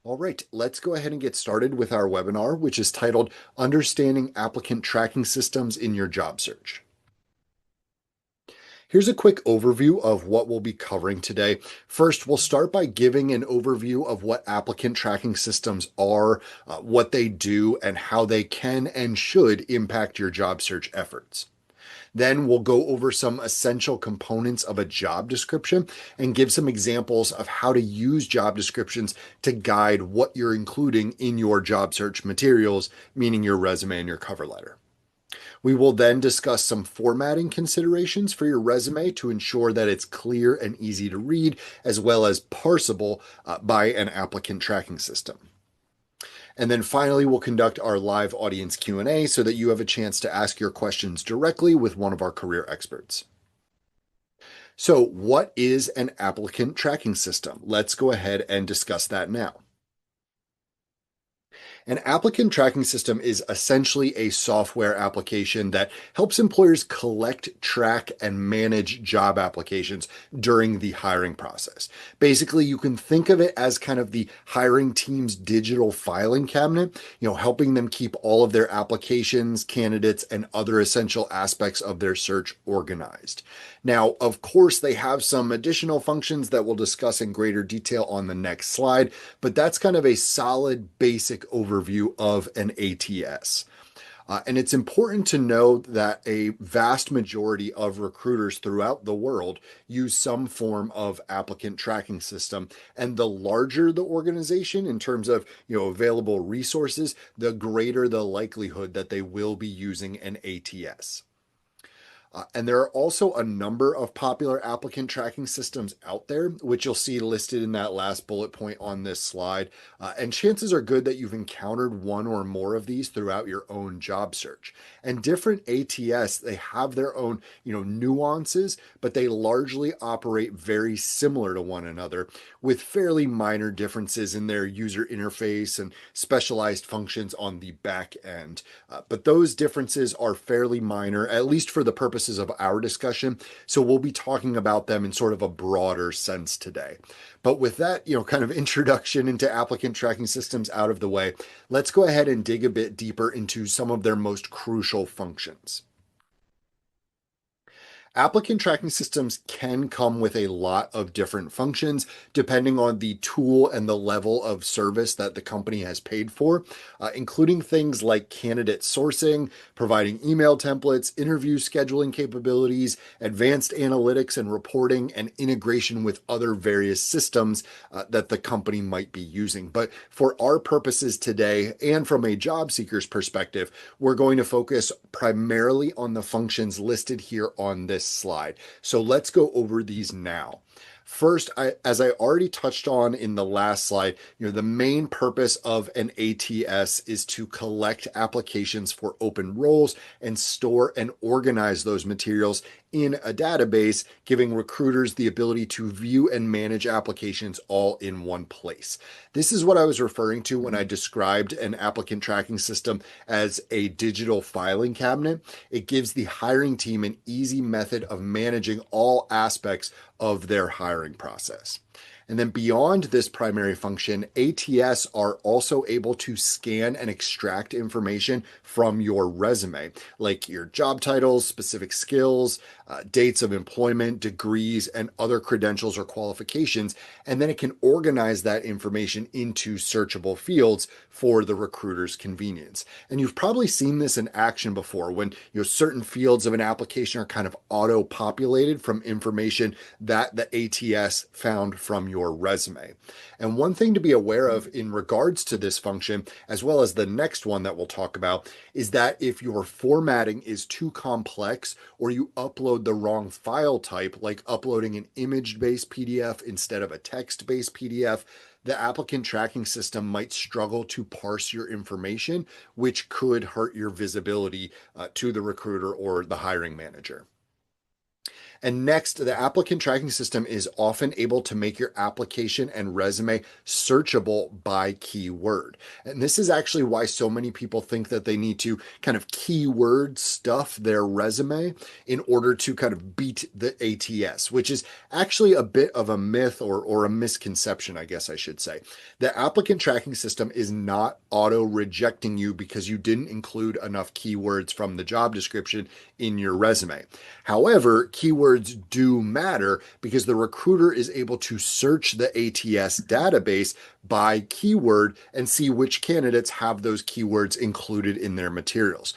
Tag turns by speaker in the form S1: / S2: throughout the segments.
S1: All right, let's go ahead and get started with our webinar, which is titled Understanding Applicant Tracking Systems in Your Job Search. Here's a quick overview of what we'll be covering today. First, we'll start by giving an overview of what applicant tracking systems are, what they do, and how they can and should impact your job search efforts. Then we'll go over some essential components of a job description and give some examples of how to use job descriptions to guide what you're including in your job search materials, meaning your resume and your cover letter. We will then discuss some formatting considerations for your resume to ensure that it's clear and easy to read, as well as parsable by an applicant tracking system. And then finally, we'll conduct our live audience Q&A so that you have a chance to ask your questions directly with one of our career experts. So, what is an applicant tracking system? Let's go ahead and discuss that now. An applicant tracking system is essentially a software application that helps employers collect, track, and manage job applications during the hiring process. Basically, you can think of it as kind of the hiring team's digital filing cabinet, helping them keep all of their applications, candidates, and other essential aspects of their search organized. Now, of course, they have some additional functions that we'll discuss in greater detail on the next slide, but that's kind of a solid basic overview of an ATS. And it's important to know that a vast majority of recruiters throughout the world use some form of applicant tracking system. And the larger the organization in terms of available resources, the greater the likelihood that they will be using an ATS. And there are also a number of popular applicant tracking systems out there, which you'll see listed in that last bullet point on this slide. And chances are good that you've encountered one or more of these throughout your own job search. And different ATS, they have their own, nuances, but they largely operate very similar to one another with fairly minor differences in their user interface and specialized functions on the back end. But those differences are fairly minor, at least for the purposes of our discussion. So we'll be talking about them in sort of a broader sense today. But with that, kind of introduction into applicant tracking systems out of the way, let's go ahead and dig a bit deeper into some of their most crucial functions. Applicant tracking systems can come with a lot of different functions depending on the tool and the level of service that the company has paid for, including things like candidate sourcing, providing email templates, interview scheduling capabilities, advanced analytics and reporting, and integration with other various systems that the company might be using. But for our purposes today, and from a job seeker's perspective, we're going to focus primarily on the functions listed here on this slide. So let's go over these now. First, as I already touched on in the last slide, the main purpose of an ATS is to collect applications for open roles and store and organize those materials in a database, giving recruiters the ability to view and manage applications all in one place. This is what I was referring to when I described an applicant tracking system as a digital filing cabinet. It gives the hiring team an easy method of managing all aspects of their hiring process. And then beyond this primary function, ATS are also able to scan and extract information from your resume, like your job titles, specific skills, dates of employment, degrees, and other credentials or qualifications. And then it can organize that information into searchable fields for the recruiter's convenience. And you've probably seen this in action before when certain fields of an application are kind of auto-populated from information that the ATS found from your resume. And one thing to be aware of in regards to this function, as well as the next one that we'll talk about, is that if your formatting is too complex or you upload the wrong file type, like uploading an image-based PDF instead of a text-based PDF, the applicant tracking system might struggle to parse your information, which could hurt your visibility to the recruiter or the hiring manager. And next, the applicant tracking system is often able to make your application and resume searchable by keyword. And this is actually why so many people think that they need to kind of keyword stuff their resume in order to kind of beat the ATS, which is actually a bit of a myth or a misconception, I guess I should say. The applicant tracking system is not auto rejecting you because you didn't include enough keywords from the job description in your resume. However, keywords do matter because the recruiter is able to search the ATS database by keyword and see which candidates have those keywords included in their materials.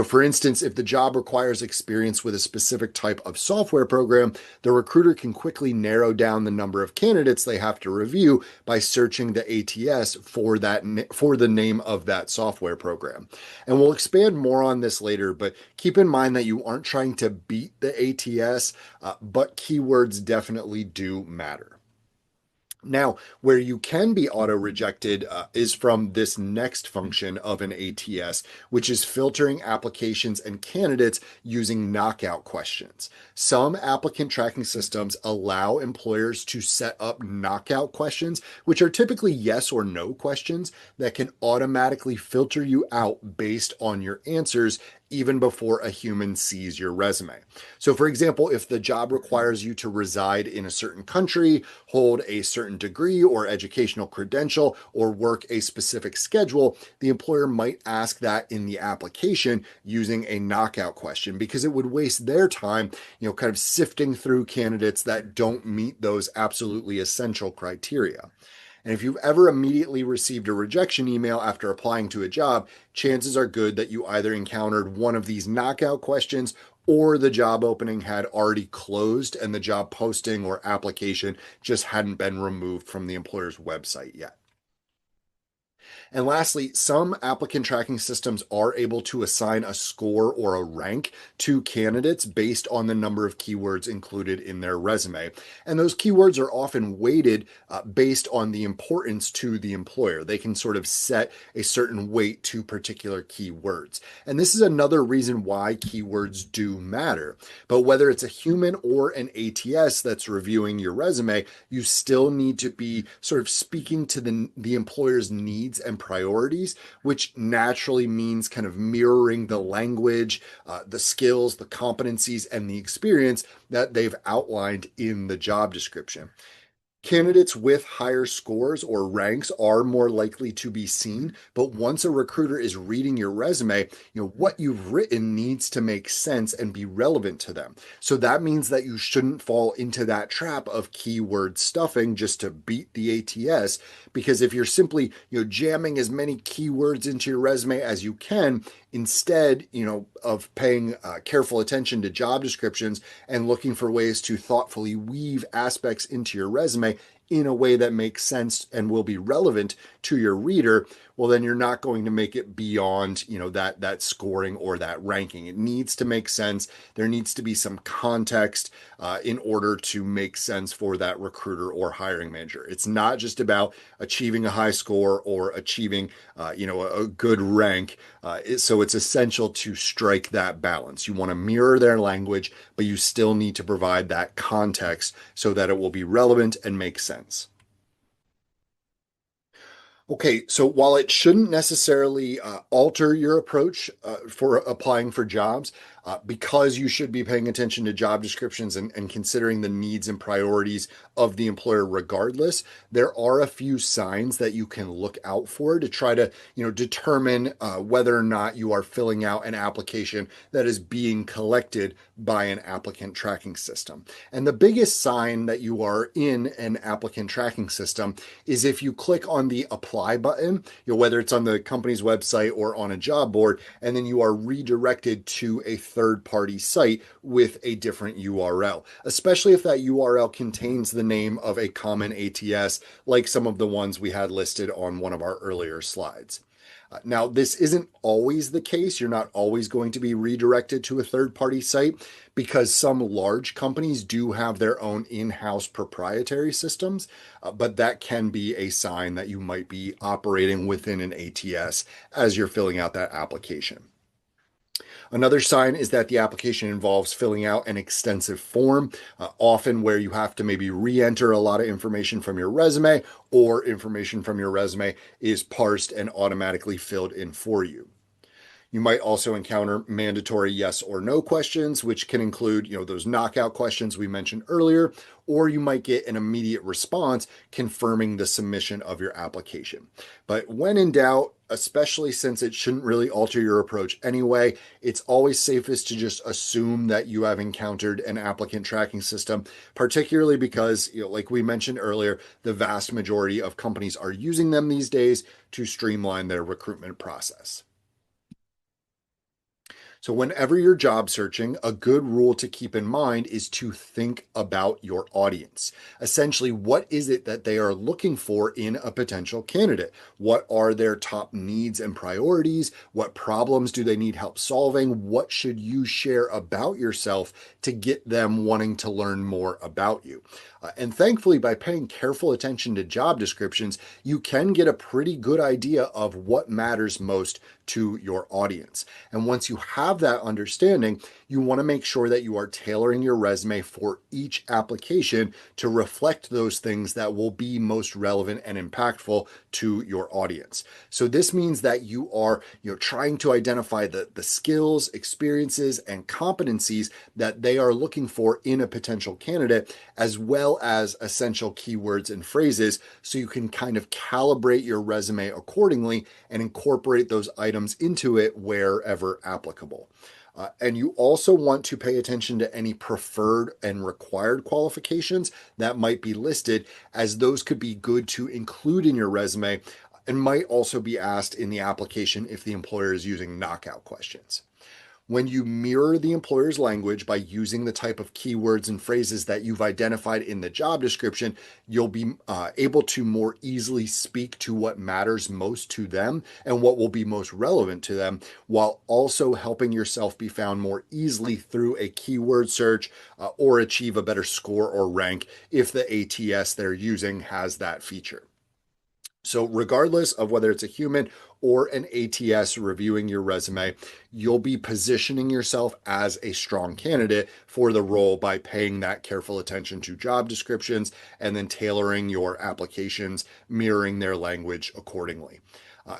S1: For instance, if the job requires experience with a specific type of software program, the recruiter can quickly narrow down the number of candidates they have to review by searching the ATS for the name of that software program. And we'll expand more on this later, but keep in mind that you aren't trying to beat the ATS, but keywords definitely do matter. Now, where you can be auto rejected is from this next function of an ATS, which is filtering applications and candidates using knockout questions. Some applicant tracking systems allow employers to set up knockout questions, which are typically yes or no questions that can automatically filter you out based on your answers even before a human sees your resume. So, for example, if the job requires you to reside in a certain country, hold a certain degree or educational credential, or work a specific schedule, the employer might ask that in the application using a knockout question because it would waste their time, kind of sifting through candidates that don't meet those absolutely essential criteria. And if you've ever immediately received a rejection email after applying to a job, chances are good that you either encountered one of these knockout questions or the job opening had already closed and the job posting or application just hadn't been removed from the employer's website yet. And lastly, some applicant tracking systems are able to assign a score or a rank to candidates based on the number of keywords included in their resume. And those keywords are often weighted based on the importance to the employer. They can sort of set a certain weight to particular keywords. And this is another reason why keywords do matter. But whether it's a human or an ATS that's reviewing your resume, you still need to be sort of speaking to the employer's needs and priorities, which naturally means kind of mirroring the language, the skills, the competencies, and the experience that they've outlined in the job description. Candidates with higher scores or ranks are more likely to be seen, but once a recruiter is reading your resume, what you've written needs to make sense and be relevant to them. So that means that you shouldn't fall into that trap of keyword stuffing just to beat the ATS, because if you're simply, jamming as many keywords into your resume as you can, instead, of paying careful attention to job descriptions and looking for ways to thoughtfully weave aspects into your resume in a way that makes sense and will be relevant to your reader, well, then you're not going to make it beyond, that scoring or that ranking. It needs to make sense. There needs to be some context in order to make sense for that recruiter or hiring manager. It's not just about achieving a high score or achieving, a good rank. So it's essential to strike that balance. You want to mirror their language, but you still need to provide that context so that it will be relevant and make sense. Okay, so while it shouldn't necessarily alter your approach for applying for jobs, because you should be paying attention to job descriptions and considering the needs and priorities of the employer regardless, there are a few signs that you can look out for to try to, determine whether or not you are filling out an application that is being collected by an applicant tracking system. And the biggest sign that you are in an applicant tracking system is if you click on the apply button, whether it's on the company's website or on a job board, and then you are redirected to a third-party site with a different URL, especially if that URL contains the name of a common ATS, like some of the ones we had listed on one of our earlier slides. Now, this isn't always the case. You're not always going to be redirected to a third-party site because some large companies do have their own in-house proprietary systems, but that can be a sign that you might be operating within an ATS as you're filling out that application. Another sign is that the application involves filling out an extensive form, often where you have to maybe re enter a lot of information from your resume, or information from your resume is parsed and automatically filled in for you. You might also encounter mandatory yes or no questions, which can include, those knockout questions we mentioned earlier, or you might get an immediate response confirming the submission of your application. But when in doubt, especially since it shouldn't really alter your approach anyway, it's always safest to just assume that you have encountered an applicant tracking system, particularly because, like we mentioned earlier, the vast majority of companies are using them these days to streamline their recruitment process. So, whenever you're job searching, a good rule to keep in mind is to think about your audience. Essentially, what is it that they are looking for in a potential candidate? What are their top needs and priorities? What problems do they need help solving? What should you share about yourself to get them wanting to learn more about you? And thankfully, by paying careful attention to job descriptions, you can get a pretty good idea of what matters most to your audience. And once you have that understanding, you want to make sure that you are tailoring your resume for each application to reflect those things that will be most relevant and impactful to your audience. So this means that you are, trying to identify the skills, experiences, and competencies that they are looking for in a potential candidate, as well as essential keywords and phrases, so you can kind of calibrate your resume accordingly and incorporate those items into it wherever applicable. And you also want to pay attention to any preferred and required qualifications that might be listed, as those could be good to include in your resume and might also be asked in the application if the employer is using knockout questions. When you mirror the employer's language by using the type of keywords and phrases that you've identified in the job description, you'll be able to more easily speak to what matters most to them and what will be most relevant to them, while also helping yourself be found more easily through a keyword search, or achieve a better score or rank if the ATS they're using has that feature. So, regardless of whether it's a human or an ATS reviewing your resume, you'll be positioning yourself as a strong candidate for the role by paying that careful attention to job descriptions and then tailoring your applications, mirroring their language accordingly.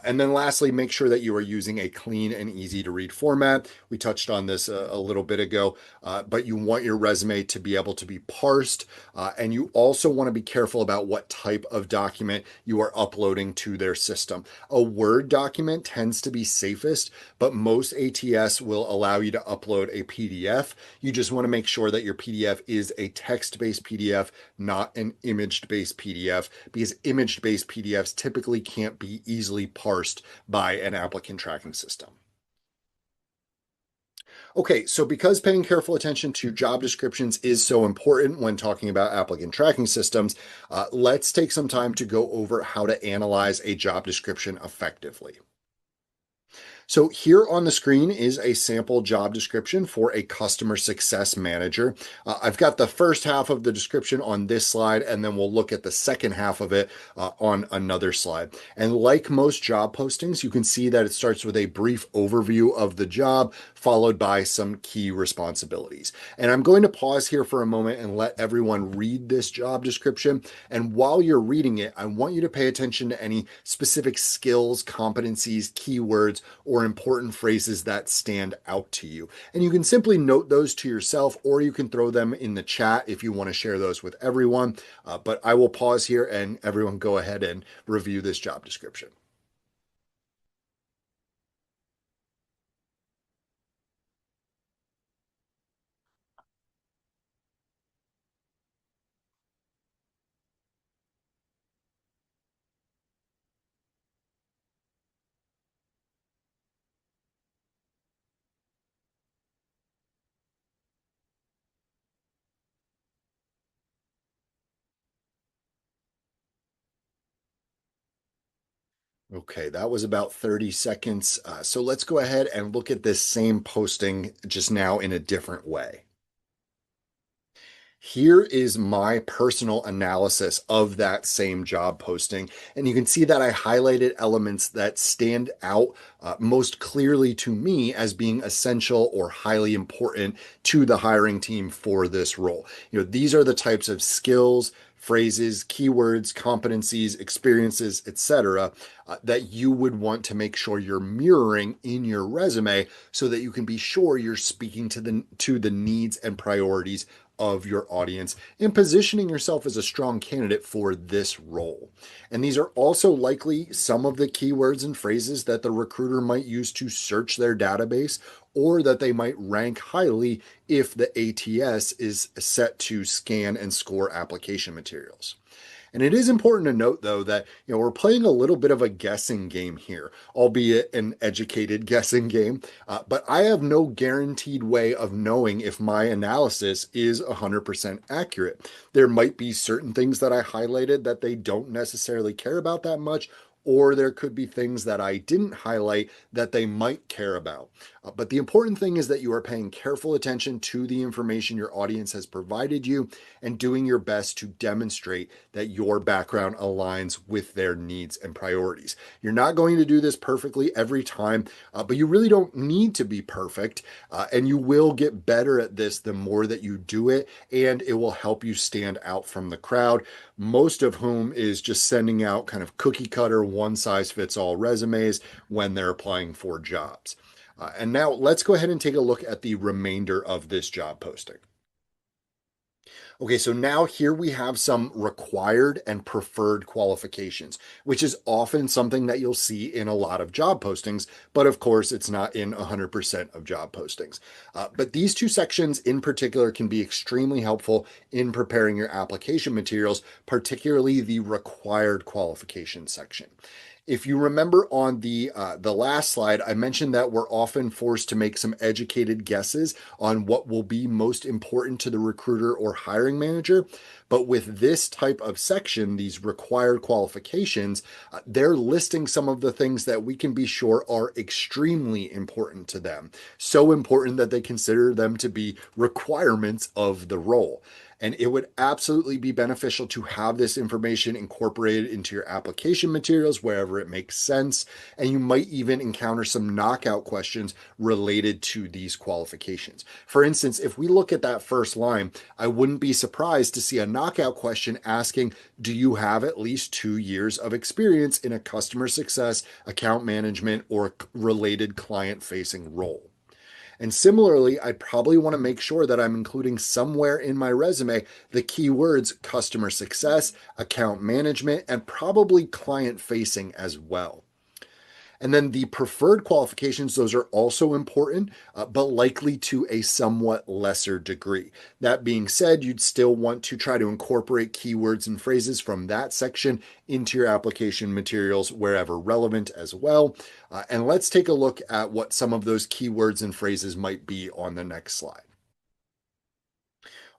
S1: And then lastly, make sure that you are using a clean and easy to read format. We touched on this a little bit ago, but you want your resume to be able to be parsed. And you also want to be careful about what type of document you are uploading to their system. A Word document tends to be safest, but most ATS will allow you to upload a PDF. You just want to make sure that your PDF is a text-based PDF, not an image-based PDF, because image-based PDFs typically can't be easily parsed by an applicant tracking system. Okay, so because paying careful attention to job descriptions is so important when talking about applicant tracking systems, let's take some time to go over how to analyze a job description effectively. So here on the screen is a sample job description for a customer success manager. I've got the first half of the description on this slide, and then we'll look at the second half of it on another slide. And like most job postings, you can see that it starts with a brief overview of the job, followed by some key responsibilities. And I'm going to pause here for a moment and let everyone read this job description. And while you're reading it, I want you to pay attention to any specific skills, competencies, keywords, or important phrases that stand out to you. And you can simply note those to yourself, or you can throw them in the chat if you want to share those with everyone. But I will pause here and everyone go ahead and review this job description. Okay, that was about 30 seconds. So let's go ahead and look at this same posting just now in a different way. Here is my personal analysis of that same job posting. And you can see that I highlighted elements that stand out most clearly to me as being essential or highly important to the hiring team for this role. These are the types of skills, phrases, keywords, competencies, experiences, etc., that you would want to make sure you're mirroring in your resume so that you can be sure you're speaking to the needs and priorities of your audience and positioning yourself as a strong candidate for this role. And these are also likely some of the keywords and phrases that the recruiter might use to search their database or that they might rank highly if the ATS is set to scan and score application materials. And it is important to note, though, that we're playing a little bit of a guessing game here, albeit an educated guessing game. But I have no guaranteed way of knowing if my analysis is 100% accurate. There might be certain things that I highlighted that they don't necessarily care about that much, or there could be things that I didn't highlight that they might care about. But the important thing is that you are paying careful attention to the information your audience has provided you and doing your best to demonstrate that your background aligns with their needs and priorities. You're not going to do this perfectly every time, but you really don't need to be perfect. And you will get better at this the more that you do it, and it will help you stand out from the crowd, most of whom is just sending out kind of cookie cutter, one size fits all resumes when they're applying for jobs. And now let's go ahead and take a look at the remainder of this job posting. Okay, so now here we have some required and preferred qualifications, which is often something that you'll see in a lot of job postings, but of course it's not in 100% of job postings. But these two sections in particular can be extremely helpful in preparing your application materials, particularly the required qualification section. If you remember on the last slide, I mentioned that we're often forced to make some educated guesses on what will be most important to the recruiter or hiring manager. But with this type of section, these required qualifications, they're listing some of the things that we can be sure are extremely important to them. So important that they consider them to be requirements of the role. And it would absolutely be beneficial to have this information incorporated into your application materials wherever it makes sense. And you might even encounter some knockout questions related to these qualifications. For instance, if we look at that first line, I wouldn't be surprised to see a knockout question asking, do you have at least 2 years of experience in a customer success, account management, or related client facing role? And similarly, I probably want to make sure that I'm including somewhere in my resume the keywords customer success, account management, and probably client facing as well. And then the preferred qualifications, those are also important, but likely to a somewhat lesser degree. That being said, you'd still want to try to incorporate keywords and phrases from that section into your application materials wherever relevant as well. And let's take a look at what some of those keywords and phrases might be on the next slide.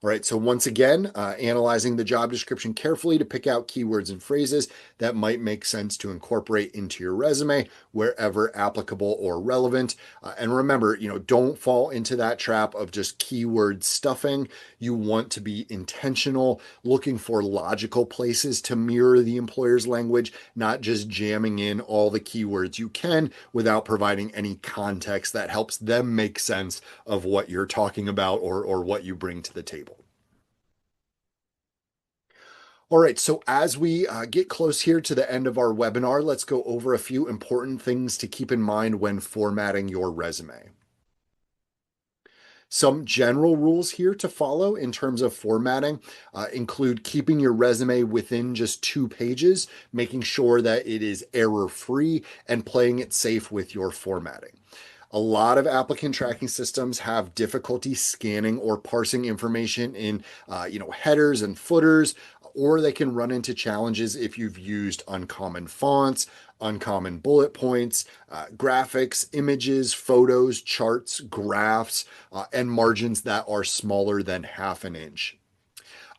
S1: All right, so once again, analyzing the job description carefully to pick out keywords and phrases that might make sense to incorporate into your resume wherever applicable or relevant. And remember, don't fall into that trap of just keyword stuffing. You want to be intentional, looking for logical places to mirror the employer's language, not just jamming in all the keywords you can without providing any context that helps them make sense of what you're talking about or what you bring to the table. All right, so as we get close here to the end of our webinar, let's go over a few important things to keep in mind when formatting your resume. Some general rules here to follow in terms of formatting include keeping your resume within just 2 pages, making sure that it is error-free, and playing it safe with your formatting. A lot of applicant tracking systems have difficulty scanning or parsing information in, headers and footers, or they can run into challenges if you've used uncommon fonts, uncommon bullet points, graphics, images, photos, charts, graphs, and margins that are smaller than half an inch.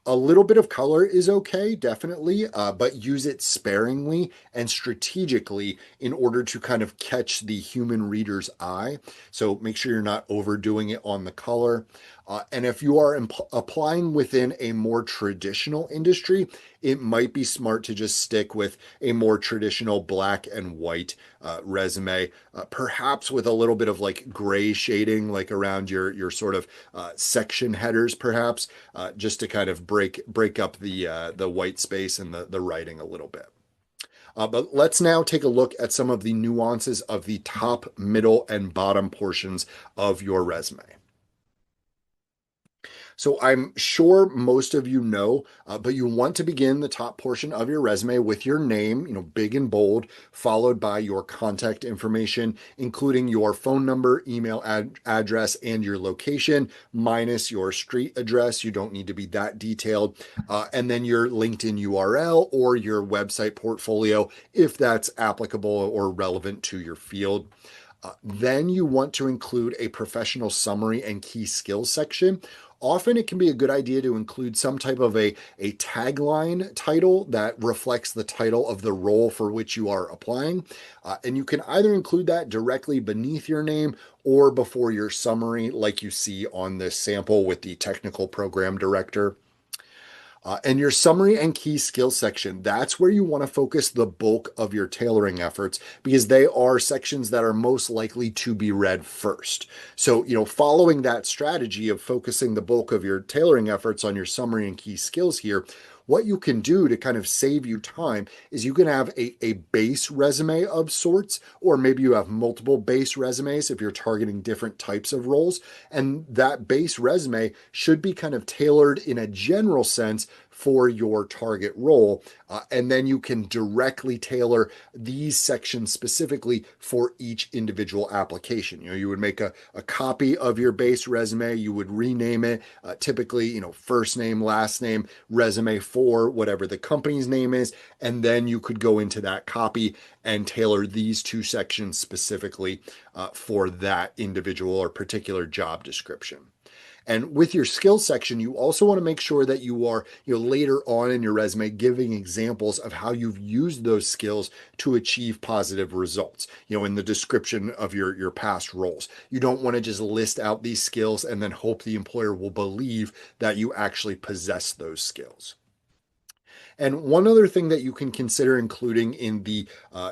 S1: A little bit of color is okay, definitely, but use it sparingly and strategically in order to kind of catch the human reader's eye. So make sure you're not overdoing it on the color. And if you are applying within a more traditional industry, it might be smart to just stick with a more traditional black and white resume, perhaps with a little bit of like gray shading, like around your sort of section headers, perhaps, just to kind of break up the white space and the writing a little bit. But let's now take a look at some of the nuances of the top, middle, and bottom portions of your resume. So I'm sure most of you know, but you want to begin the top portion of your resume with your name, big and bold, followed by your contact information, including your phone number, email address, and your location, minus your street address. You don't need to be that detailed. And then your LinkedIn URL or your website portfolio, if that's applicable or relevant to your field. Then you want to include a professional summary and key skills section. Often it can be a good idea to include some type of a tagline title that reflects the title of the role for which you are applying. And you can either include that directly beneath your name or before your summary, like you see on this sample with the technical program director. And your summary and key skills section, that's where you want to focus the bulk of your tailoring efforts because they are sections that are most likely to be read first. So, following that strategy of focusing the bulk of your tailoring efforts on your summary and key skills here, what you can do to kind of save you time is you can have a base resume of sorts, or maybe you have multiple base resumes if you're targeting different types of roles. And that base resume should be kind of tailored in a general sense for your target role. And then you can directly tailor these sections specifically for each individual application. You would make a copy of your base resume, you would rename it, typically, first name, last name, resume for whatever the company's name is. And then you could go into that copy and tailor these two sections specifically for that individual or particular job description. And with your skills section, you also want to make sure that you are, later on in your resume giving examples of how you've used those skills to achieve positive results, in the description of your past roles. You don't want to just list out these skills and then hope the employer will believe that you actually possess those skills. And one other thing that you can consider including in the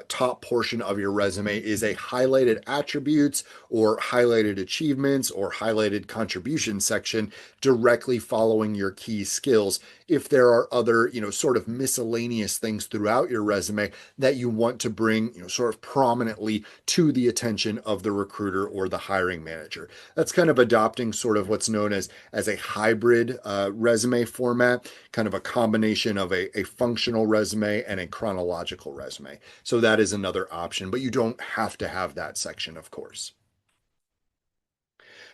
S1: top portion of your resume is a highlighted attributes or highlighted achievements or highlighted contribution section directly following your key skills. If there are other, sort of miscellaneous things throughout your resume that you want to bring, sort of prominently to the attention of the recruiter or the hiring manager. That's kind of adopting sort of what's known as a hybrid resume format, kind of a combination of a functional resume and a chronological resume. So that is another option, but you don't have to have that section, of course.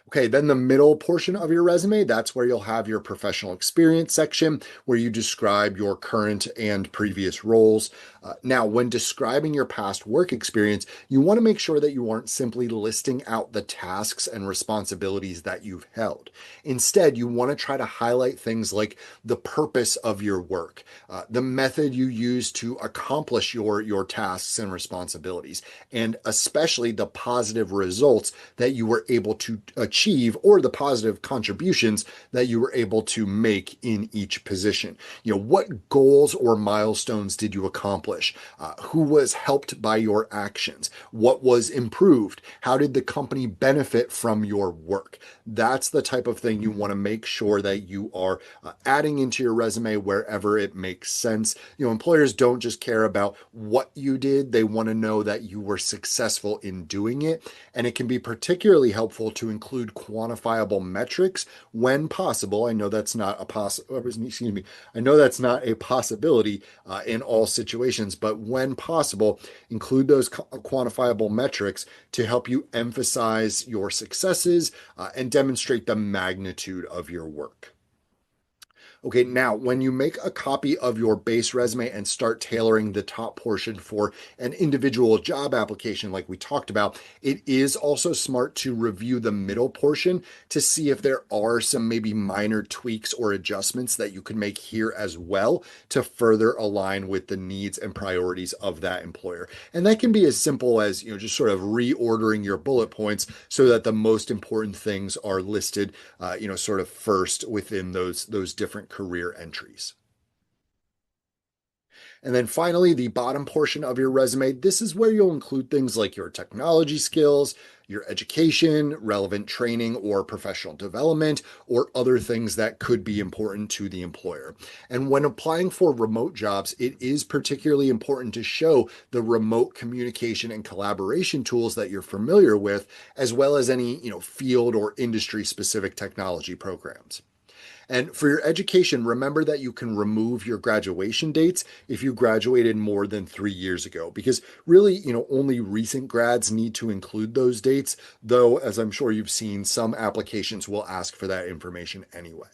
S1: Okay, then the middle portion of your resume, that's where you'll have your professional experience section where you describe your current and previous roles. Now, when describing your past work experience, you want to make sure that you aren't simply listing out the tasks and responsibilities that you've held. Instead, you want to try to highlight things like the purpose of your work, the method you use to accomplish your tasks and responsibilities, and especially the positive results that you were able to achieve or the positive contributions that you were able to make in each position. What goals or milestones did you accomplish? Who was helped by your actions? What was improved? How did the company benefit from your work? That's the type of thing you want to make sure that you are adding into your resume wherever it makes sense. Employers don't just care about what you did, they want to know that you were successful in doing it. And it can be particularly helpful to include quantifiable metrics when possible. I know that's not I know that's not a possibility in all situations, but when possible, include those quantifiable metrics to help you emphasize your successes and demonstrate the magnitude of your work. Okay, now when you make a copy of your base resume and start tailoring the top portion for an individual job application, like we talked about, it is also smart to review the middle portion to see if there are some maybe minor tweaks or adjustments that you can make here as well to further align with the needs and priorities of that employer. And that can be as simple as, just sort of reordering your bullet points so that the most important things are listed, sort of first within those different career entries. And then finally, the bottom portion of your resume, this is where you'll include things like your technology skills, your education, relevant training or professional development, or other things that could be important to the employer. And when applying for remote jobs, it is particularly important to show the remote communication and collaboration tools that you're familiar with, as well as any, field or industry specific technology programs. And for your education, remember that you can remove your graduation dates if you graduated more than 3 years ago, because really, only recent grads need to include those dates, though, as I'm sure you've seen, some applications will ask for that information anyway.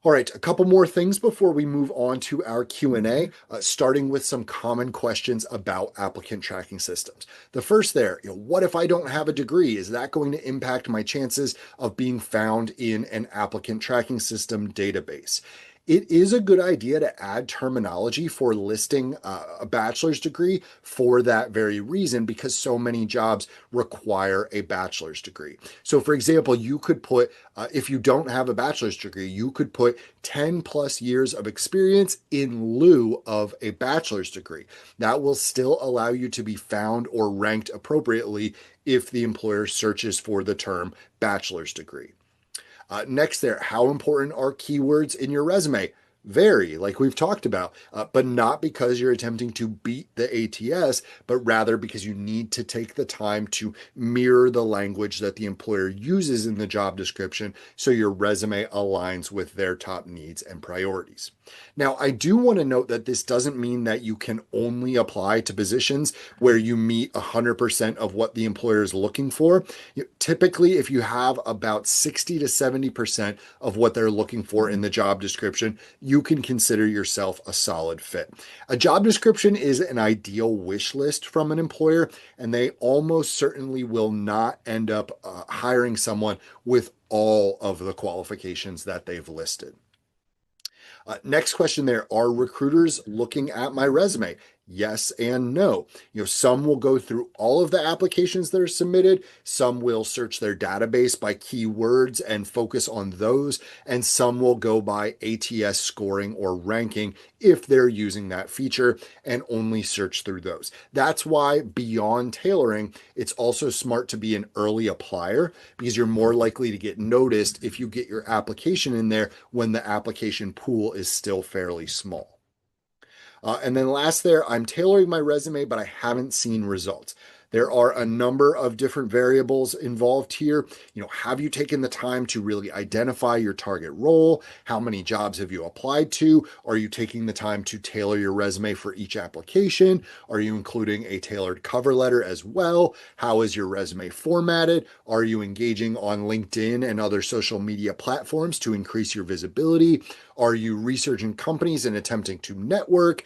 S1: All right, a couple more things before we move on to our Q&A, starting with some common questions about applicant tracking systems. The first there, what if I don't have a degree? Is that going to impact my chances of being found in an applicant tracking system database? It is a good idea to add terminology for listing a bachelor's degree for that very reason, because so many jobs require a bachelor's degree. So, for example, you could put, if you don't have a bachelor's degree, you could put 10 plus years of experience in lieu of a bachelor's degree. That will still allow you to be found or ranked appropriately if the employer searches for the term bachelor's degree. Next, there, how important are keywords in your resume? Vary, like we've talked about, but not because you're attempting to beat the ATS, but rather because you need to take the time to mirror the language that the employer uses in the job description so your resume aligns with their top needs and priorities. Now, I do want to note that this doesn't mean that you can only apply to positions where you meet 100% of what the employer is looking for. Typically, if you have about 60 to 70% of what they're looking for in the job description, you can consider yourself a solid fit. A job description is an ideal wish list from an employer, and they almost certainly will not end up hiring someone with all of the qualifications that they've listed. Next question there, are recruiters looking at my resume? Yes and no. Some will go through all of the applications that are submitted. Some will search their database by keywords and focus on those. And some will go by ATS scoring or ranking if they're using that feature and only search through those. That's why beyond tailoring, it's also smart to be an early applier, because you're more likely to get noticed if you get your application in there when the application pool is still fairly small. And then last there, I'm tailoring my resume, but I haven't seen results. There are a number of different variables involved here. Have you taken the time to really identify your target role? How many jobs have you applied to? Are you taking the time to tailor your resume for each application? Are you including a tailored cover letter as well? How is your resume formatted? Are you engaging on LinkedIn and other social media platforms to increase your visibility? Are you researching companies and attempting to network?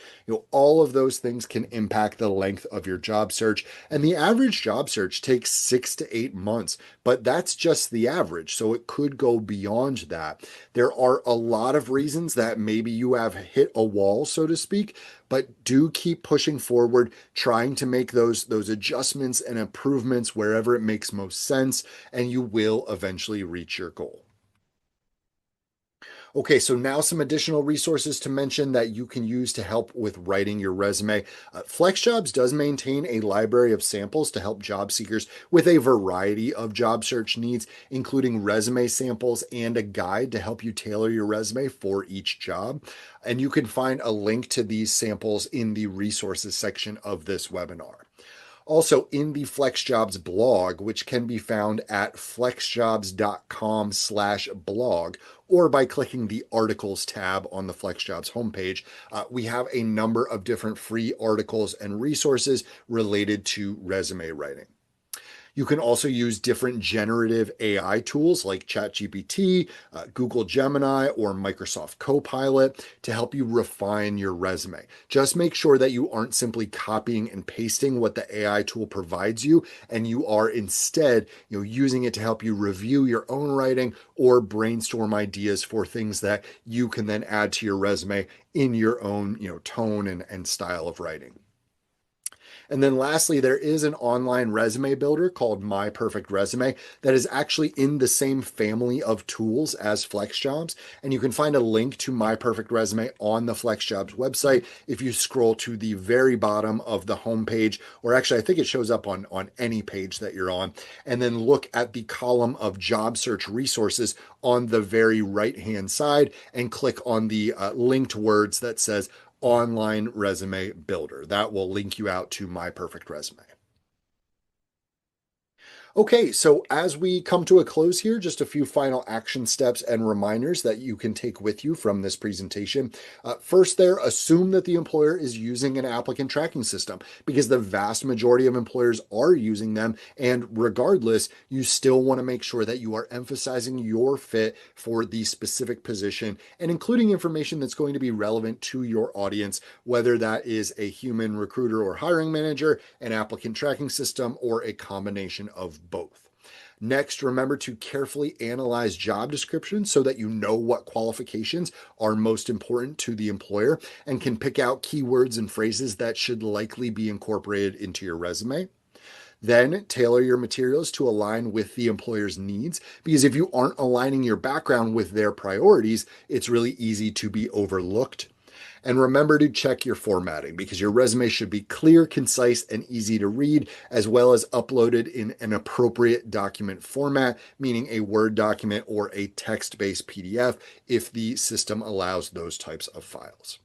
S1: All of those things can impact the length of your job search. And the average job search takes 6 to 8 months, but that's just the average. So it could go beyond that. There are a lot of reasons that maybe you have hit a wall, so to speak, but do keep pushing forward, trying to make those adjustments and improvements wherever it makes most sense, and you will eventually reach your goal. Okay, so now some additional resources to mention that you can use to help with writing your resume. FlexJobs does maintain a library of samples to help job seekers with a variety of job search needs, including resume samples and a guide to help you tailor your resume for each job. And you can find a link to these samples in the resources section of this webinar. Also, in the FlexJobs blog, which can be found at flexjobs.com/blog, or by clicking the articles tab on the FlexJobs homepage, we have a number of different free articles and resources related to resume writing. You can also use different generative AI tools like ChatGPT, Google Gemini, or Microsoft Copilot to help you refine your resume. Just make sure that you aren't simply copying and pasting what the AI tool provides you, and you are instead, using it to help you review your own writing or brainstorm ideas for things that you can then add to your resume in your own, tone and style of writing. And then lastly, there is an online resume builder called My Perfect Resume that is actually in the same family of tools as FlexJobs. And you can find a link to My Perfect Resume on the FlexJobs website if you scroll to the very bottom of the homepage, or actually, I think it shows up on any page that you're on, and then look at the column of job search resources on the very right hand side and click on the linked words that says online resume builder. That will link you out to My Perfect Resume. Okay, so as we come to a close here, just a few final action steps and reminders that you can take with you from this presentation. First, assume that the employer is using an applicant tracking system because the vast majority of employers are using them. And regardless, you still want to make sure that you are emphasizing your fit for the specific position and including information that's going to be relevant to your audience, whether that is a human recruiter or hiring manager, an applicant tracking system, or a combination of both. Next, remember to carefully analyze job descriptions so that you know what qualifications are most important to the employer and can pick out keywords and phrases that should likely be incorporated into your resume. Then tailor your materials to align with the employer's needs, because if you aren't aligning your background with their priorities, it's really easy to be overlooked. And remember to check your formatting because your resume should be clear, concise, and easy to read, as well as uploaded in an appropriate document format, meaning a Word document or a text-based PDF if the system allows those types of files.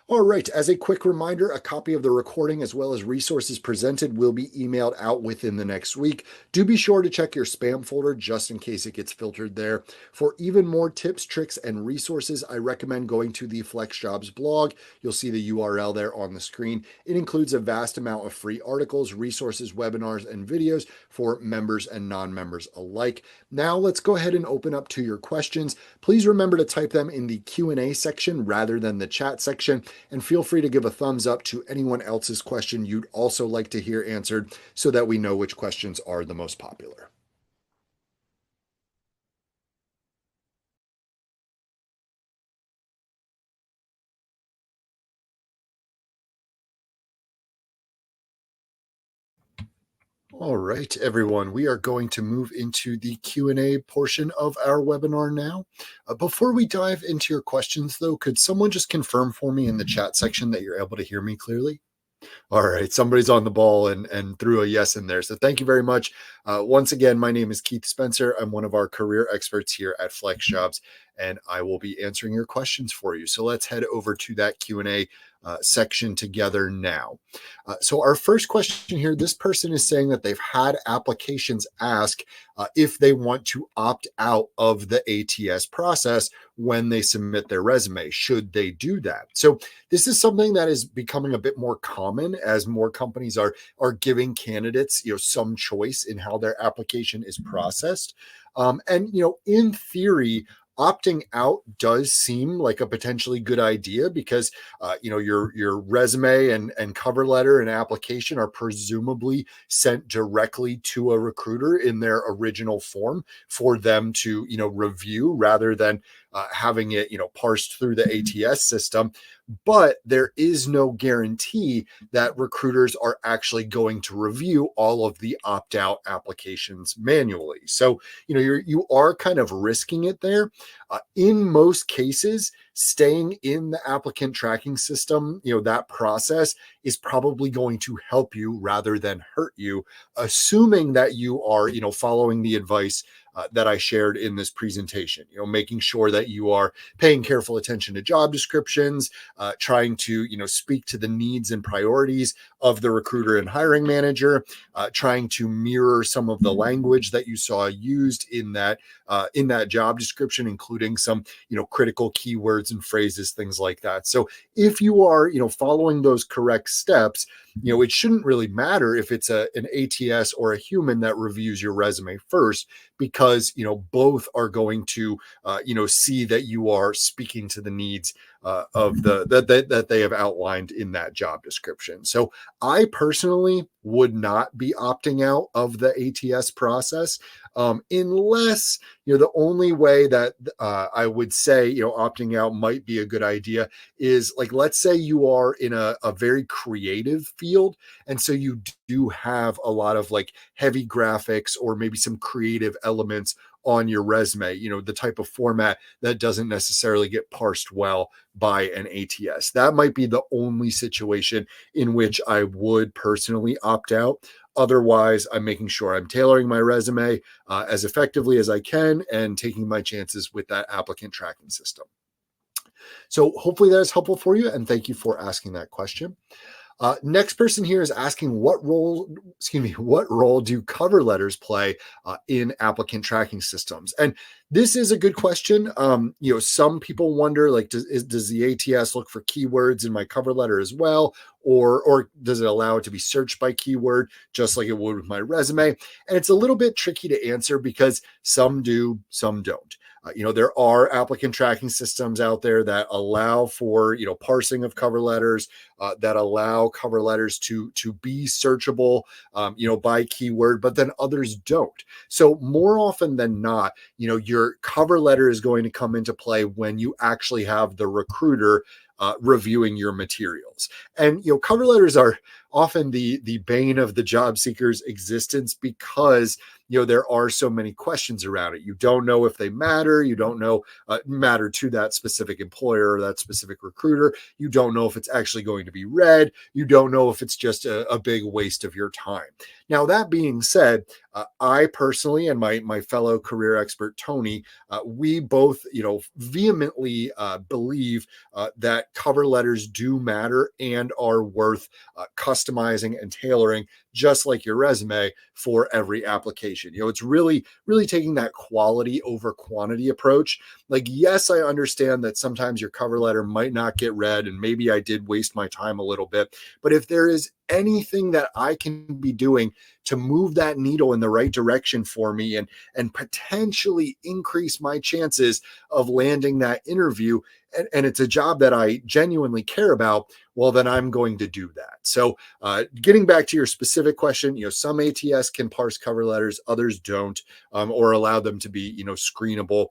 S1: All right, as a quick reminder, a copy of the recording as well as resources presented will be emailed out within the next week. Do be sure to check your spam folder just in case it gets filtered there. For even more tips, tricks, and resources, I recommend going to the FlexJobs blog. You'll see the URL there on the screen. It includes a vast amount of free articles, resources, webinars, and videos for members and non-members alike. Now let's go ahead and open up to your questions. Please remember to type them in the Q&A section rather than the chat section. And feel free to give a thumbs up to anyone else's question you'd also like to hear answered so that we know which questions are the most popular. All right, everyone, we are going to move into the Q&A portion of our webinar now. Before we dive into your questions, though, could someone just confirm for me in the chat section that you're able to hear me clearly? All right, somebody's on the ball and threw a yes in there. So thank you very much. Once again, my name is Keith Spencer. I'm one of our career experts here at FlexJobs, and I will be answering your questions for you. So let's head over to that Q&A section together now. So our first question here, this person is saying that they've had applications ask if they want to opt out of the ATS process when they submit their resume. Should they do that? So this is something that is becoming a bit more common as more companies are giving candidates, some choice in how their application is processed. And in theory, opting out does seem like a potentially good idea because your resume and cover letter and application are presumably sent directly to a recruiter in their original form for them to review rather than having it parsed through the ATS system. But there is no guarantee that recruiters are actually going to review all of the opt-out applications manually. So you are kind of risking it there. In most cases, staying in the applicant tracking system, that process is probably going to help you rather than hurt you, assuming that you are, following the advice that I shared in this presentation, making sure that you are paying careful attention to job descriptions, trying to, speak to the needs and priorities of the recruiter and hiring manager, trying to mirror some of the language that you saw used in that job description, including some, critical keywords and phrases, things like that. So if you are, following those correct steps, it shouldn't really matter if it's an ATS or a human that reviews your resume first, because both are going to see that you are speaking to the needs of that they have outlined in that job description. So I personally would not be opting out of the ATS process, unless the only way that I would say opting out might be a good idea is, like, let's say you are in a very creative field, and so you do have a lot of like heavy graphics or maybe some creative elements on your resume, the type of format that doesn't necessarily get parsed well by an ATS. That might be the only situation in which I would personally opt out. Otherwise, I'm making sure I'm tailoring my resume as effectively as I can and taking my chances with that applicant tracking system. So hopefully that is helpful for you, and thank you for asking that question. Next person here is asking what role do cover letters play in applicant tracking systems? And this is a good question. Some people wonder, like, does the ATS look for keywords in my cover letter as well? Or does it allow it to be searched by keyword, just like it would with my resume? And it's a little bit tricky to answer because some do, some don't. There are applicant tracking systems out there that allow for, parsing of cover letters, that allow cover letters to be searchable, by keyword, but then others don't. So more often than not, your cover letter is going to come into play when you actually have the recruiter reviewing your materials. And cover letters are often the bane of the job seeker's existence, because there are so many questions around it. You don't know if they matter. You don't know matter to that specific employer or that specific recruiter. You don't know if it's actually going to be read. You don't know if it's just a big waste of your time. Now, that being said, I personally and my fellow career expert Tony, we both vehemently believe that cover letters do matter and are worth customizing and tailoring, just like your resume, for every application. It's really taking that quality over quantity approach. Like, yes, I understand that sometimes your cover letter might not get read, and maybe I did waste my time a little bit, but if there is anything that I can be doing to move that needle in the right direction for me and potentially increase my chances of landing that interview, and it's a job that I genuinely care about, well, then I'm going to do that. So getting back to your specific question, some ATS can parse cover letters, others don't, or allow them to be, screenable.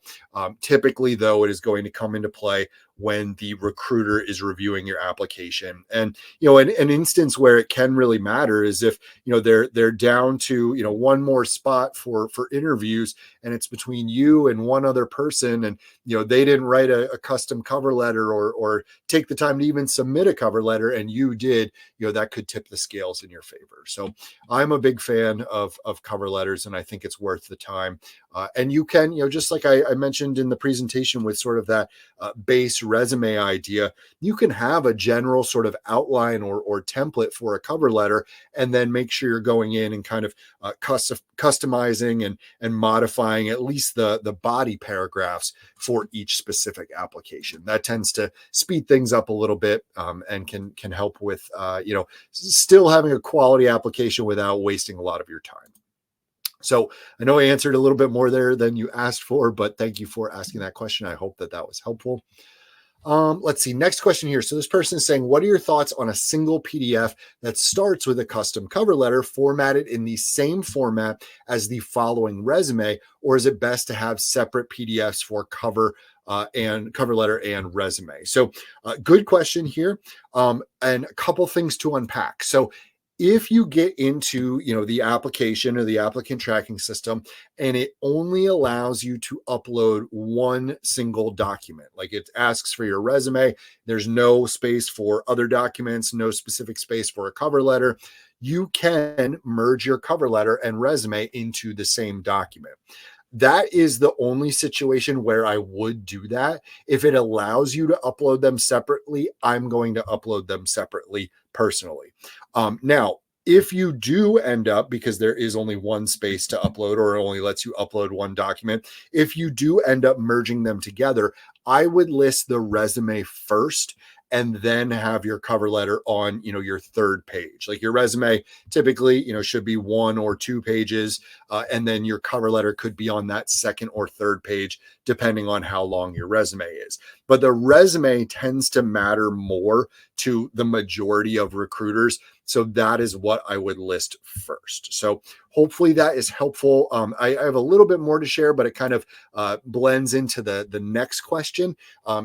S1: Typically, though, it is going to come into play when the recruiter is reviewing your application. And an instance where it can really matter is if they're down to one more spot for interviews, and it's between you and one other person, and they didn't write a custom cover letter or take the time to even submit a cover letter, and you did, that could tip the scales in your favor. So I'm a big fan of cover letters, and I think it's worth the time. And you can, just like I mentioned in the presentation with sort of that base resume idea, you can have a general sort of outline or template for a cover letter, and then make sure you're going in and kind of customizing and modifying at least the body paragraphs for each specific application. That tends to speed things up a little bit, and can help with still having a quality application without wasting a lot of your time. So I know I answered a little bit more there than you asked for, but thank you for asking that question. I hope that was helpful. Let's see. Next question here. So this person is saying, what are your thoughts on a single PDF that starts with a custom cover letter formatted in the same format as the following resume, or is it best to have separate PDFs for cover letter and resume? So good question here. And a couple things to unpack. So if you get into, the application or the applicant tracking system, and it only allows you to upload one single document, like it asks for your resume, there's no space for other documents, no specific space for a cover letter, you can merge your cover letter and resume into the same document. That is the only situation where I would do that. If it allows you to upload them separately, I'm going to upload them separately personally. Now, if you do end up, because there is only one space to upload, or it only lets you upload one document, if you do end up merging them together, I would list the resume first and then have your cover letter on, your third page. Like your resume typically, should be 1 or 2 pages, and then your cover letter could be on that second or third page, depending on how long your resume is. But the resume tends to matter more to the majority of recruiters. So that is what I would list first. So hopefully that is helpful. I have a little bit more to share, but it kind of blends into the next question.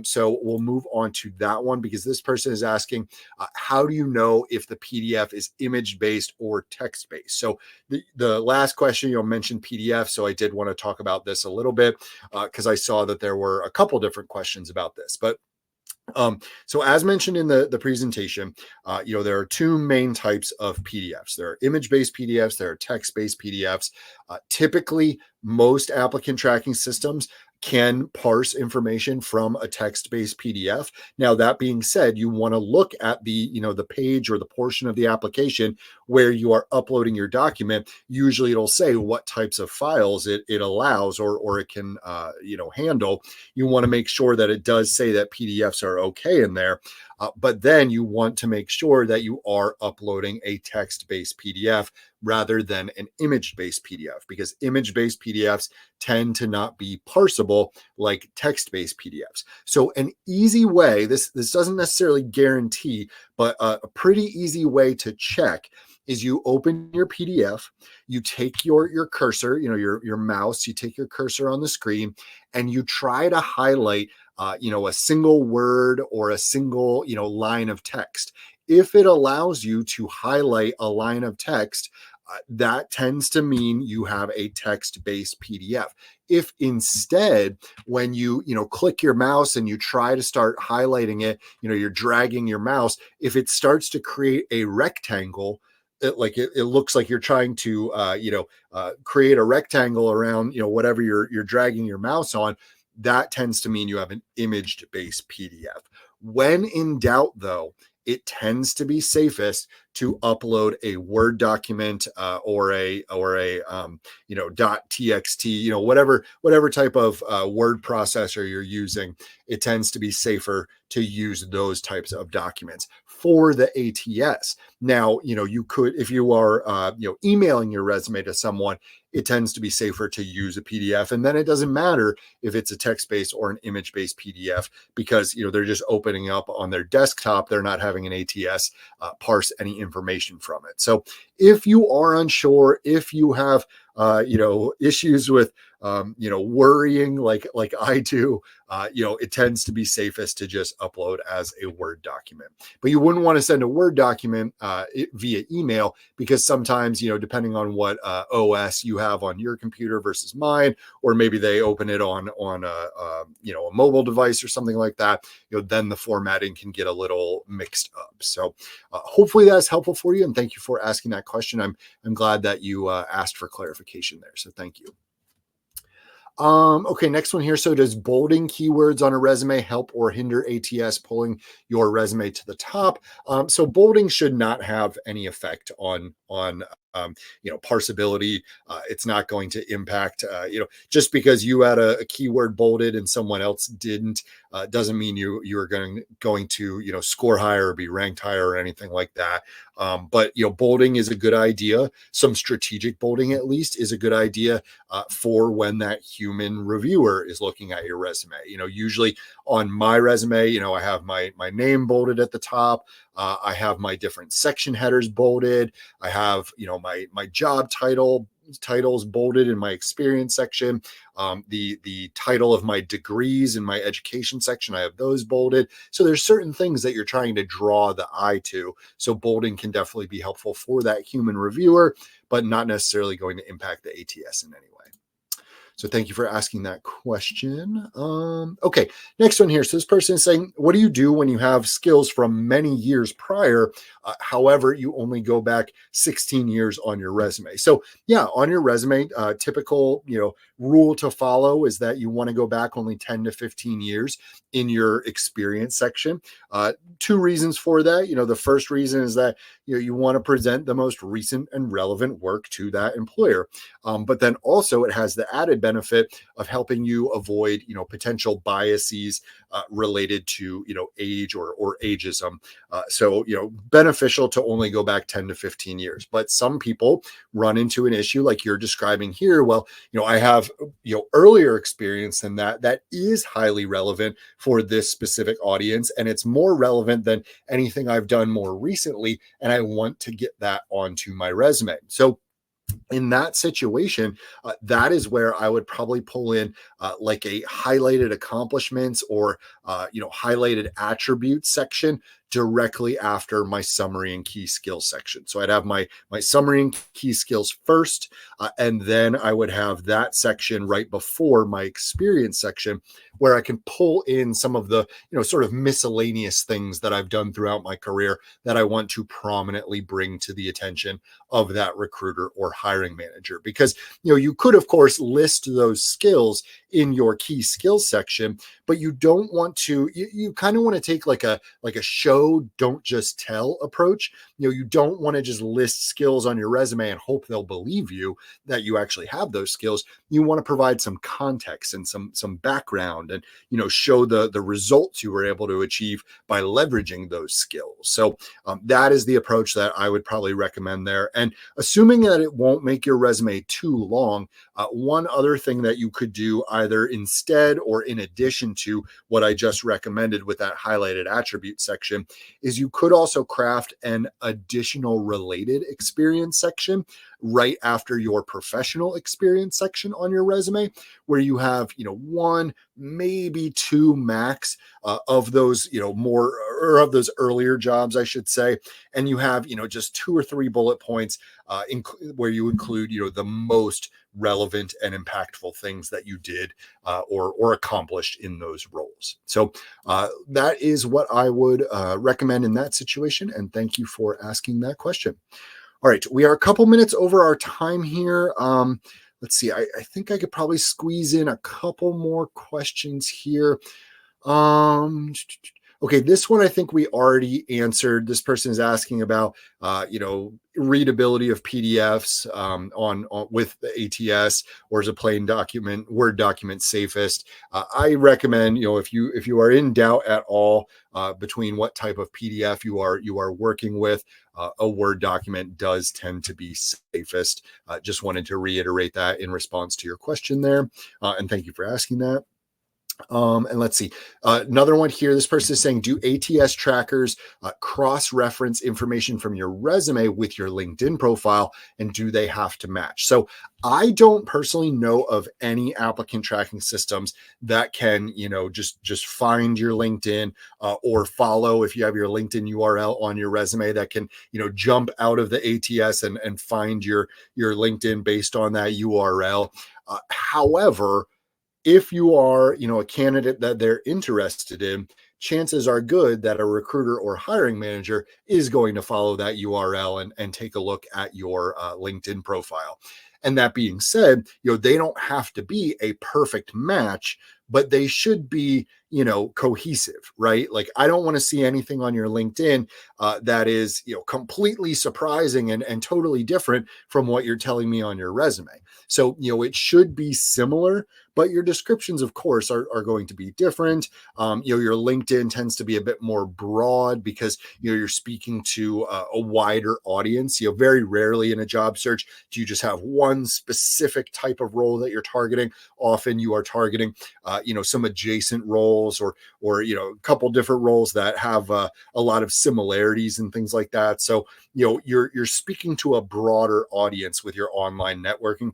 S1: So we'll move on to that one, because this person is asking, how do you know if the PDF is image-based or text-based? So the last question, mentioned PDF. So I did want to talk about this a little bit, because I saw that there were a couple different questions about this. But so as mentioned in the presentation, there are two main types of PDFs. There are image-based PDFs, there are text-based PDFs. Typically, most applicant tracking systems can parse information from a text-based PDF. Now, that being said, you want to look at the page or the portion of the application where you are uploading your document. Usually it'll say what types of files it allows or it can handle. You want to make sure that it does say that PDFs are okay in there. But then you want to make sure that you are uploading a text-based PDF rather than an image-based PDF, because image-based PDFs tend to not be parsable like text-based PDFs. So an easy way, this doesn't necessarily guarantee, but a pretty easy way to check is you open your PDF, you take your cursor, your mouse, you take your cursor on the screen, and you try to highlight a single word or a single, line of text. If it allows you to highlight a line of text, that tends to mean you have a text-based PDF. If instead, when you click your mouse and you try to start highlighting it, you're dragging your mouse, if it starts to create a rectangle, it looks like you're trying to create a rectangle around whatever you're dragging your mouse on, that tends to mean you have an image-based PDF. When in doubt, though, it tends to be safest to upload a Word document or a .txt, whatever type of word processor you're using. It tends to be safer to use those types of documents for the ATS. Now, you could, if you are emailing your resume to someone, it tends to be safer to use a PDF. And then it doesn't matter if it's a text-based or an image-based PDF, because they're just opening up on their desktop. They're not having an ATS parse any information from it. So if you are unsure, if you have issues with worrying like I do, it tends to be safest to just upload as a Word document. But you wouldn't want to send a Word document via email, because sometimes, depending on what OS you have on your computer versus mine, or maybe they open it on a mobile device or something like that, then the formatting can get a little mixed up. So hopefully that's helpful for you, and thank you for asking that question. I'm glad that you asked for clarification there. So thank you. Okay, next one here. So does bolding keywords on a resume help or hinder ATS pulling your resume to the top? So bolding should not have any effect on parsability. It's not going to impact, just because you had a keyword bolded and someone else didn't, doesn't mean you are going to, score higher or be ranked higher or anything like that. But bolding is a good idea. Some strategic bolding, at least, is a good idea for when that human reviewer is looking at your resume. Usually on my resume, I have my name bolded at the top. I have my different section headers bolded. I have, my job titles bolded in my experience section. The title of my degrees in my education section, I have those bolded. So there's certain things that you're trying to draw the eye to. So bolding can definitely be helpful for that human reviewer, but not necessarily going to impact the ATS in any way. So thank you for asking that question. Okay, next one here. So this person is saying, what do you do when you have skills from many years prior? However, you only go back 16 years on your resume. So yeah, on your resume, typical, rule to follow is that you want to go back only 10 to 15 years in your experience section. Two reasons for that. The first reason is that you want to present the most recent and relevant work to that employer. But then also it has the added benefit of helping you avoid, potential biases related to, age or ageism. So, beneficial to only go back 10 to 15 years. But some people run into an issue like you're describing here. Well, I have, earlier experience than that. That is highly relevant for this specific audience. And it's more relevant than anything I've done more recently. And I want to get that onto my resume. So in that situation, that is where I would probably pull in like a highlighted accomplishments or highlighted attributes section directly after my summary and key skills section. So I'd have my summary and key skills first, and then I would have that section right before my experience section, where I can pull in some of the sort of miscellaneous things that I've done throughout my career that I want to prominently bring to the attention of that recruiter or hiring manager. Because you could of course list those skills in your key skills section, but you don't want to, you kind of want to take like a show don't just tell approach. You don't want to just list skills on your resume and hope they'll believe you that you actually have those skills. You want to provide some context and some background and show the results you were able to achieve by leveraging those skills. So that is the approach that I would probably recommend there. And assuming that it won't make your resume too long, one other thing that you could do either instead or in addition to what I just recommended with that highlighted attribute section is you could also craft an additional related experience section right after your professional experience section on your resume, where you have, one, maybe two max of those, more or of those earlier jobs, I should say. And you have, just 2 or 3 bullet points where you include, the most relevant and impactful things that you did or accomplished in those roles. So that is what I would recommend in that situation. And thank you for asking that question. All right, we are a couple minutes over our time here. Let's see, I think I could probably squeeze in a couple more questions here. Okay, this one I think we already answered. This person is asking about, readability of PDFs on with the ATS, or is a plain document, Word document safest? I recommend, if you are in doubt at all between what type of PDF you are working with, a Word document does tend to be safest. Just wanted to reiterate that in response to your question there, and thank you for asking that. And let's see, another one here. This person is saying, do ATS trackers cross-reference information from your resume with your LinkedIn profile, and do they have to match? So I don't personally know of any applicant tracking systems that can, just find your LinkedIn or follow, if you have your LinkedIn URL on your resume, that can, jump out of the ATS and find your LinkedIn based on that URL. However, if you are, a candidate that they're interested in, chances are good that a recruiter or hiring manager is going to follow that URL and take a look at your LinkedIn profile. And that being said, they don't have to be a perfect match, but they should be, cohesive, right? Like, I don't want to see anything on your LinkedIn that is, completely surprising and totally different from what you're telling me on your resume. So, it should be similar, but your descriptions, of course, are going to be different. Your LinkedIn tends to be a bit more broad because, you're speaking to a wider audience. Very rarely in a job search do you just have one specific type of role that you're targeting. Often you are targeting, some adjacent roles or a couple different roles that have a lot of similarities and things like that. So, you're speaking to a broader audience with your online networking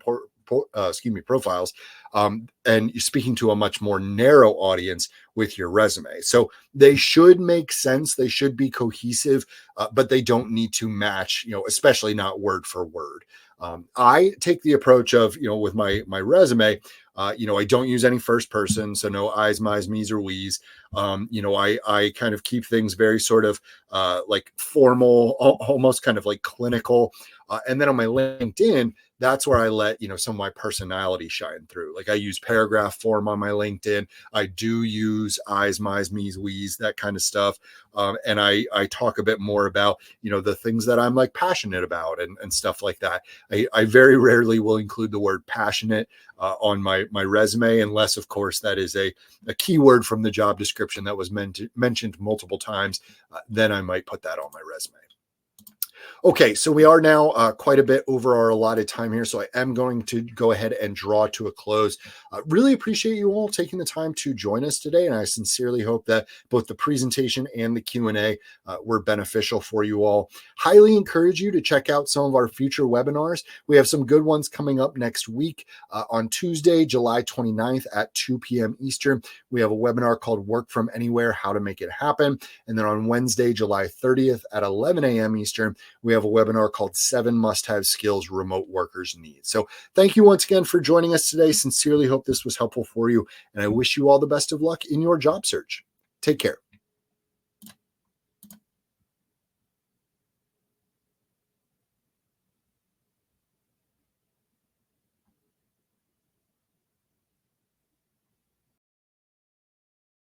S1: profiles, and you're speaking to a much more narrow audience with your resume. So they should make sense. They should be cohesive, but they don't need to match, especially not word for word. I take the approach of, with my resume, I don't use any first person, so no I's, my's, me's, or we's. I kind of keep things very sort of like formal, almost kind of like clinical. And then on my LinkedIn, that's where I let, some of my personality shine through. Like I use paragraph form on my LinkedIn. I do use I's, my's, me's, we's, that kind of stuff. And I talk a bit more about, the things that I'm like passionate about and stuff like that. I very rarely will include the word passionate on my resume, unless of course that is a keyword from the job description that was mentioned multiple times. Then I might put that on my resume. Okay, so we are now quite a bit over our allotted time here, so I am going to go ahead and draw to a close. Really appreciate you all taking the time to join us today, and I sincerely hope that both the presentation and the Q&A were beneficial for you all. Highly encourage you to check out some of our future webinars. We have some good ones coming up next week. On Tuesday, July 29th at 2 p.m. Eastern, we have a webinar called Work From Anywhere, How to Make It Happen. And then on Wednesday, July 30th at 11 a.m. Eastern, we have a webinar called 7 Must-Have Skills Remote Workers Need. So thank you once again for joining us today. Sincerely hope this was helpful for you, and I wish you all the best of luck in your job search. Take care.